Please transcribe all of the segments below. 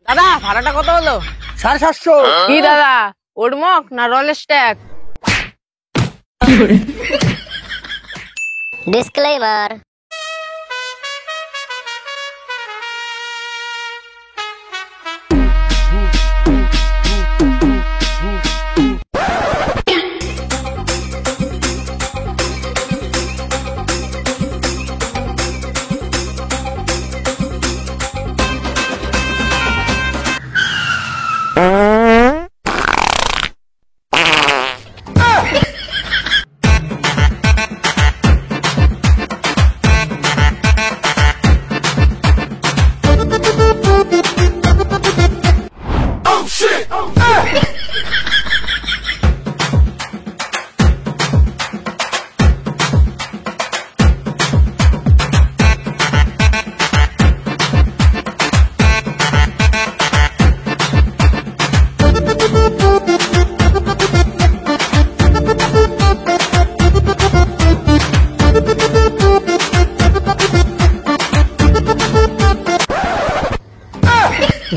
দাদা ভাড়াটা কত হলো? 750। কি দাদা ওডমক না রোল স্ট্যাক? ডিসক্লেমার।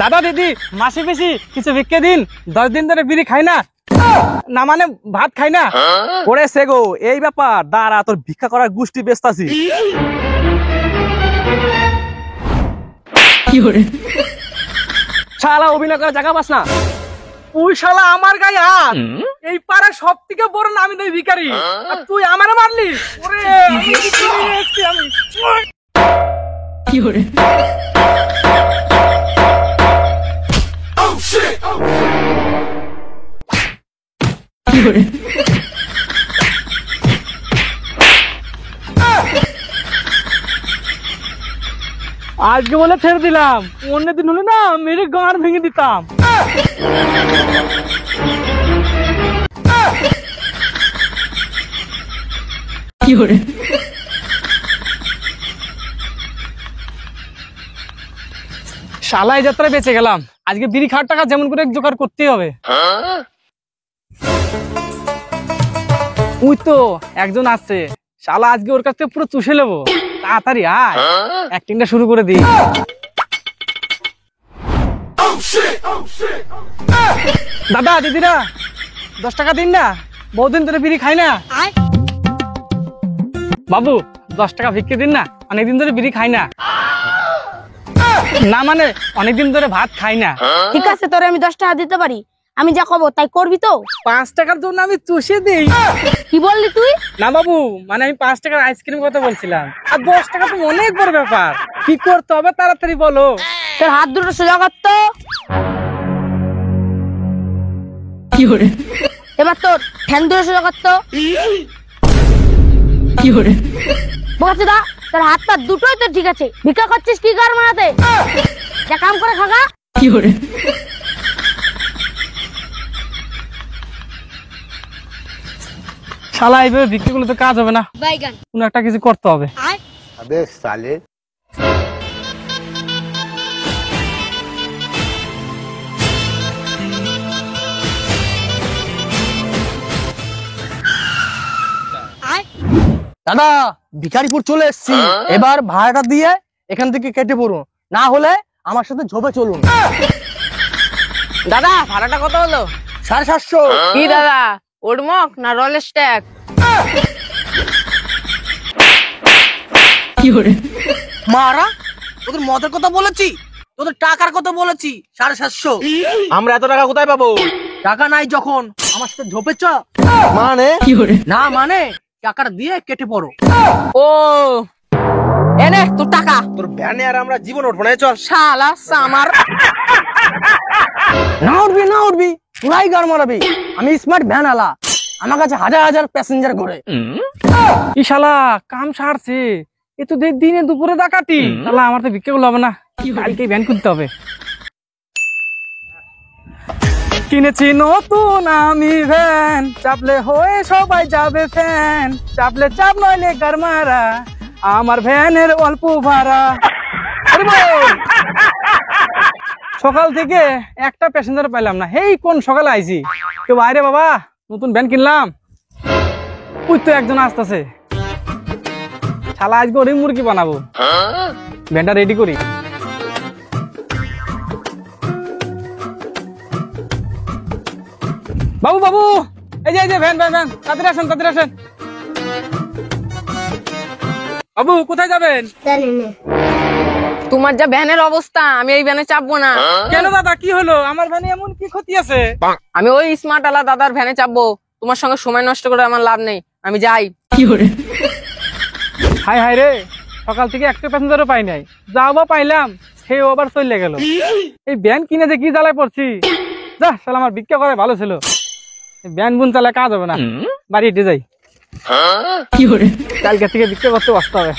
দাদা দিদি মাসে বেশি কিছু ভিক্ষে দিন, 10 দিন ধরে বিড়ি খাই না, না মানে ভাত খাই না। ওরে সেগো এই ব্যাপার, দাঁড়া তোর ভিক্ষা করার গোষ্ঠী ব্যস্ত আছি। শালা অভিনয় করার জায়গা পাস না তুই, শালা আমার গায়ে হাত। এই পাড়ার সব থেকে বড় নামি দেয় ভিখারি, আর তুই আমারে মারলি। ওরে আমি কি করে আজকে বলে ছেড়ে দিলাম, অন্যদিন হলে না মেরে গাঁড় ভেঙে দিতাম। কি করে শালাই যাত্রা বেঁচে গেলাম। আজকে বিড়ি খাওয়ার টাকা যেমন করে জোগাড় করতেই হবে। ওই তো একজন আছে, শালা আজকে ওর কাছ থেকে পুরো চুষে নেবো। তাড়াতাড়ি আয়, অ্যাক্টিংটা শুরু করে দিই। দাদা দিদিরা 10 টাকা দিন না, বহুদিন ধরে বিড়ি খাই না। বাবু 10 টাকা ভিক্ষে দিন না, অনেকদিন ধরে বিড়ি খাই না। না মানে অনেকদিন ধরে ভাত খাই না। ঠিক আছে তোরে আমি 10 টাকা দিতে পারি, আমি যা কব তাই করবি তো? 5 টাকার জন্য আমি চুষে দিই। কি বললি তুই? না বাবু, মানে আমি 5 টাকার আইসক্রিম কথা বলছিলাম। আর 10 টাকা তো অনেক বড় ব্যাপার, কি করতে হবে তাড়াতাড়ি বলো। তোর হাত দুটো সোজা করতো। কি করে এবার তোর ঠ্যাং দুটো সোজা করতো। কি করে বলছি দা, তোর হাত পা দুটোই তো ঠিক আছে, ভিক্ষা করছিস কি কার মানাতে? যা কাম করে খাগা। কি করে শালা এইভাবে বিক্রি করলে তো কাজ হবে না, বাইগান কোনো একটা কিছু করতে হবে। अबे साले দাদা ভিখারিপুর চলে এসেছি, এবার ভাড়াটা দিয়ে এখান থেকে কেটে পড়ুন, না হলে আমার সাথে ঝোপে চলুন। দাদা ভাড়াটা কত হলো? 750। কি দাদা ওডমক না রোল স্ট্যাক? মারা তোদের মদের কথা বলেছি, তোদের টাকার কথা বলেছি। 750। আমরা এত টাকা কোথায় পাবো? টাকা নাই যখন আমার সাথে ঝোপে চ। মানে না মানে টাকাটা দিয়ে কেটে পড়ো। ও এনে তোর টাকা। তোর ভ্যানে আর আমরা জীবন উঠবো না, চল। শালা সামার। না উঠবি না উঠবি, পুরাই গার মারাবি। আমি স্মার্ট ভ্যান আলা, আমার কাছে হাজার হাজার প্যাসেঞ্জার ঘোরে। কি শালা কাম সারছে, এ তো দিনে দুপুরে ডাকাতি। শালা আমার তো ভিক্ষে গুলো হবে না, কালকে ভ্যান খুলতে হবে। কিনেছি নতুন আমি ভ্যান, চাপলে হয়ে সবাই যাবে ফ্যান, চাপলে চাপ নইলে গার মারা, আমার ভ্যানের অল্প ভাড়া। সকাল থেকে একটা প্যাসেঞ্জার পাইলাম না, হেই কোন সকালে আইছি। কেউ বাইরে বাবা, নতুন ভ্যান কিনলাম। ওই তো একজন আসতেছে, শালা আজকে ওরই মুরগি বানাবো। ভ্যানটা রেডি করি। বাবু বাবু, এই যে ভ্যান ভ্যান ভ্যান, তাড়াতাড়ি আসেন তাড়াতাড়ি আসেন। বাবু কোথায় যাবেন? তোমার যা ভ্যানের অবস্থা, আমি এই ভ্যানে চাপবো না। কেন দাদা, কি হলো? আমার ভ্যানে এমন কি ক্ষতি আছে? আমি ওই স্মার্ট আলা দাদার ভ্যানে চাপবো। তোমার সঙ্গে সময় নষ্ট করে আমার লাভ নেই, আমি যাই। হাই হাই রে, সকাল থেকে একটা প্যাসেঞ্জারও পাই নাই, যাও বা পাইলাম সেও আবার চলে গেল। এই ভ্যান কিনে যে কি জ্বালায় পড়ছি। যা শালা, আমার ভিক্ষা করে ভালো ছিল। এই ভ্যান বুন চালায় কাজ হবে না, বাড়ি হেঁটে যাই। কালকে থেকে ভিক্ষা করতে বসতে হবে।